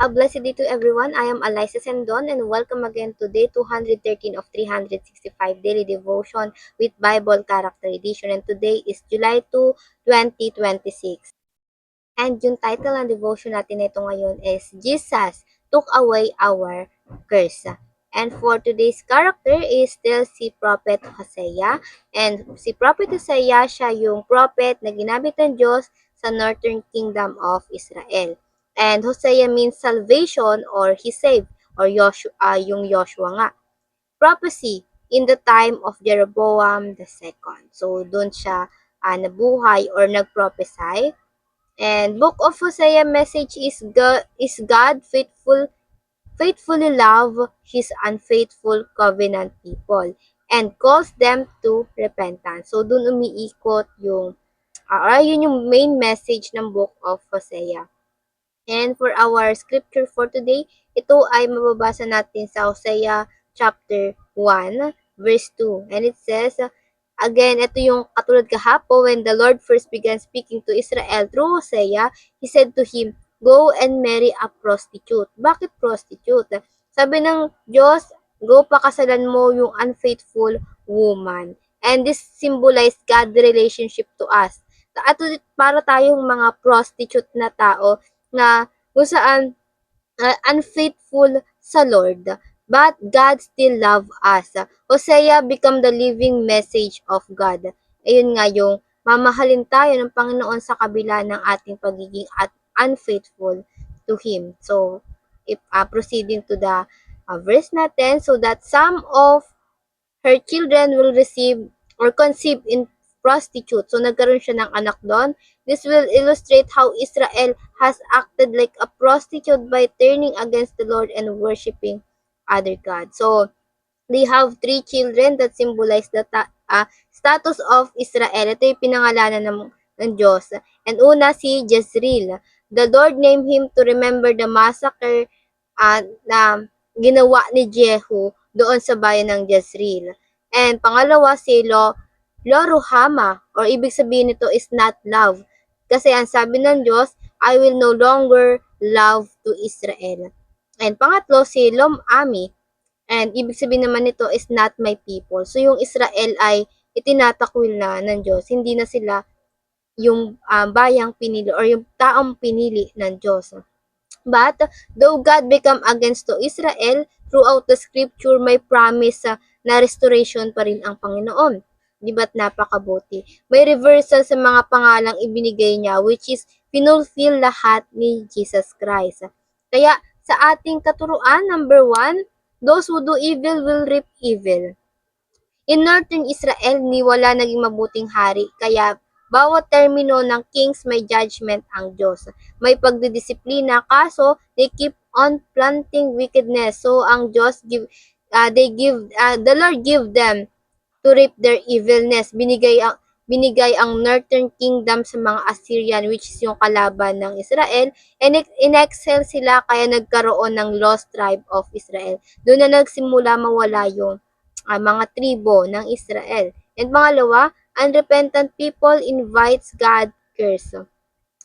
A blessed day to everyone. I am Eliza Sendon and welcome again to day 213 of 365 daily devotion with Bible Character Edition. And today is July 2, 2026. And yung title ng devotion natin nito ngayon is Jesus Took Away Our Curse. And for today's character is still si Prophet Hosea. And si Prophet Hosea, siya yung prophet na ginamit ng Diyos sa Northern Kingdom of Israel. And Hosea means salvation or He saved or yung Joshua nga. Prophecy in the time of Jeroboam II. So doon siya nabuhay or nagprophesy. And Book of Hosea message is God faithfully love his unfaithful covenant people and calls them to repentance. So dun umiikot yung yun yung main message ng Book of Hosea. And for our scripture for today, ito ay mababasa natin sa Hosea chapter 1 verse 2. And it says, again, ito yung katulad kahapon when the Lord first began speaking to Israel through Hosea, He said to him, go and marry a prostitute. Bakit prostitute? Sabi ng Diyos, go pakasalan mo yung unfaithful woman. And this symbolized God's relationship to us. At para tayong mga prostitute na tao na kung saan unfaithful sa Lord, but God still love us. Hosea become the living message of God. Ayun nga yung mamahalin tayo ng Panginoon sa kabila ng ating pagiging unfaithful to Him. So, if proceeding to the verse natin, so that some of her children will receive or conceive in prostitute. So, nagkaroon siya ng anak doon. This will illustrate how Israel has acted like a prostitute by turning against the Lord and worshiping other gods. So, they have 3 children that symbolize the status of Israel. Ito yung pinangalanan ng Diyos. And una si Jezreel. The Lord named him to remember the massacre na ginawa ni Jehu doon sa bayan ng Jezreel. And pangalawa si Loruhama, or ibig sabihin nito is not love. Kasi ang sabi ng Diyos, I will no longer love to Israel. And pangatlo si Lom-ami, and ibig sabihin naman nito is not my people. So yung Israel ay itinatakwil na ng Diyos. Hindi na sila yung bayang pinili or yung taong pinili ng Diyos. But though God become against to Israel, throughout the scripture may promise na restoration pa rin ang Panginoon. Di ba't napakabuti? May reversal sa mga pangalang ibinigay niya which is pinulfill lahat ni Jesus Christ. Kaya sa ating katuruan, number 1, those who do evil will reap evil. In Northern Israel, ni wala naging mabuting hari, kaya bawat termino ng kings may judgment ang Diyos. May pagdidisiplina, kaso they keep on planting wickedness. So ang Diyos the Lord give them to reap their evilness. Binigay ang Northern Kingdom sa mga Assyrian which is yung kalaban ng Israel, and in-exile sila kaya nagkaroon ng lost tribe of Israel. Doon na nagsimula mawala yung mga tribo ng Israel. And pangalawa, unrepentant people invites God curse.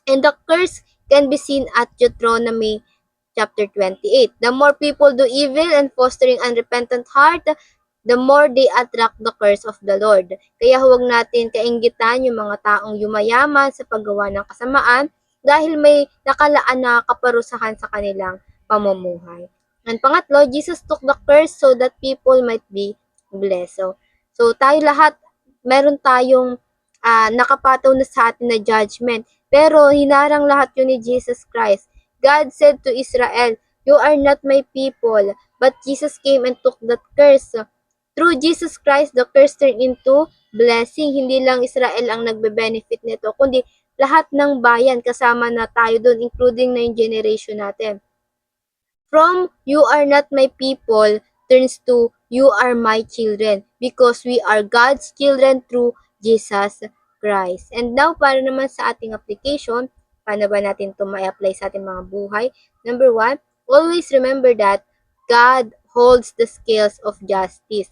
And the curse can be seen at Deuteronomy chapter 28. The more people do evil and fostering unrepentant heart, the more they attract the curse of the Lord. Kaya huwag natin kainggitan yung mga taong yumayaman sa paggawa ng kasamaan dahil may nakalaan na kaparusahan sa kanilang pamumuhay. And pangatlo, Jesus took the curse so that people might be blessed. So tayo lahat, meron tayong nakapataw na sa atin na judgment. Pero hinarang lahat yun ni Jesus Christ. God said to Israel, you are not my people, but Jesus came and took that curse. Through Jesus Christ, the curse turned into blessing. Hindi lang Israel ang nagbe-benefit nito, kundi lahat ng bayan kasama na tayo doon, including na yung generation natin. From you are not my people turns to you are my children because we are God's children through Jesus Christ. And now, para naman sa ating application, paano ba natin ito ma-apply sa ating mga buhay? Number 1, always remember that God holds the scales of justice.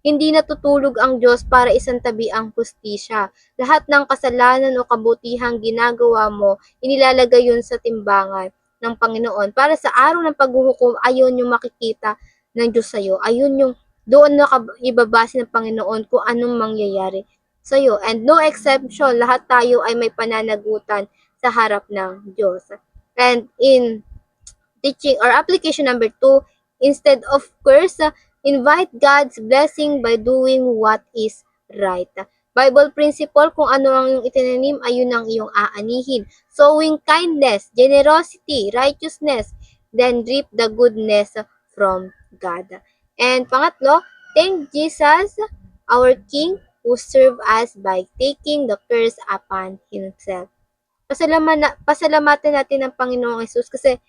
Hindi natutulog ang Diyos para isantabi ang hustisya. Lahat ng kasalanan o kabutihang ginagawa mo, inilalagay yun sa timbangan. ng Panginoon. Para sa araw ng paghuhukom, ayun yung makikita ng Diyos sa'yo. Ayun yung doon na ibabase ng Panginoon kung anong mangyayari sa'yo. And no exception, lahat tayo ay may pananagutan sa harap ng Diyos. And in teaching or application number 2, instead of curse, invite God's blessing by doing what is right. Bible principle, kung ano ang iyong itinanim, ayun ang iyong aanihin. Sowing kindness, generosity, righteousness, then reap the goodness from God. And pangatlo, thank Jesus, our King, who served us by taking the curse upon Himself. Pasalamatan natin ang Panginoong Yesus kasi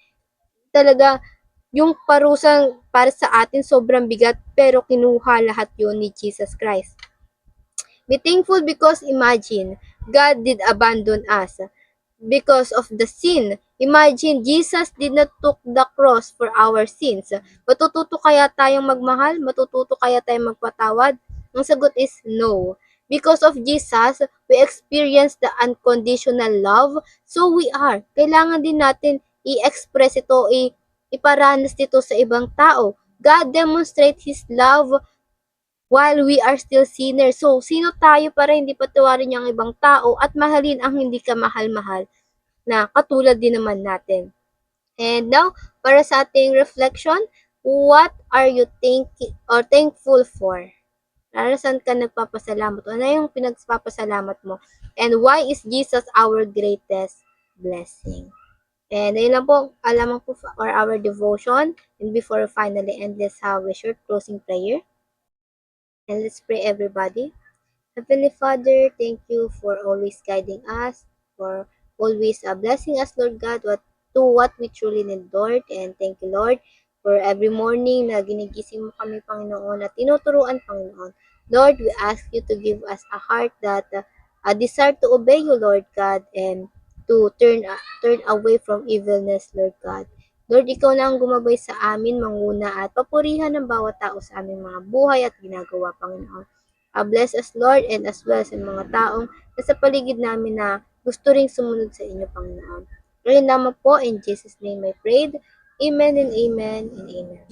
talaga yung parusang para sa atin sobrang bigat pero kinuha lahat yun ni Jesus Christ. Be thankful because imagine, God did abandon us because of the sin. Imagine, Jesus did not took the cross for our sins. Matututo kaya tayong magmahal? Matututo kaya tayong magpatawad? Ang sagot is no. Because of Jesus, we experience the unconditional love. So we are. Kailangan din natin i-express ito, iparanas dito sa ibang tao. God demonstrate His love while we are still sinners. So, sino tayo para hindi patawarin yung ibang tao at mahalin ang hindi ka mahal-mahal na katulad din naman natin. And now, para sa ating reflection, what are you thinking or thankful for? Para saan ka nagpapasalamat? Ano yung pinagpapasalamat mo? And why is Jesus our greatest blessing? And ayun lang po, alaman po for our devotion. And before we finally end, let's have a short closing prayer. And let's pray, everybody. Heavenly Father, thank you for always guiding us, for always blessing us, Lord God, to what we truly need, Lord. And thank you, Lord, for every morning na ginigising mo kami, Panginoon, at tinuturuan, Panginoon. Lord, we ask you to give us a heart that desire to obey you, Lord God, and to turn away from evilness, Lord God. Lord, ikaw na ang gumabay sa amin, manguna at papurihan ng bawat tao sa aming mga buhay at ginagawa, Panginoon. Bless us, Lord, and as well sa mga taong nasa paligid namin na gusto ring sumunod sa inyo, Panginoon. Ngayon naman po, in Jesus' name I prayed. Amen and amen and amen.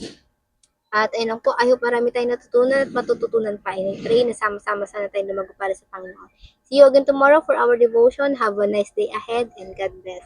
At ayun lang po, I hope marami tayong natutunan at matututunan pa. And I pray na sama-sama sana tayong lumago para sa Panginoon. See you again tomorrow for our devotion. Have a nice day ahead and God bless.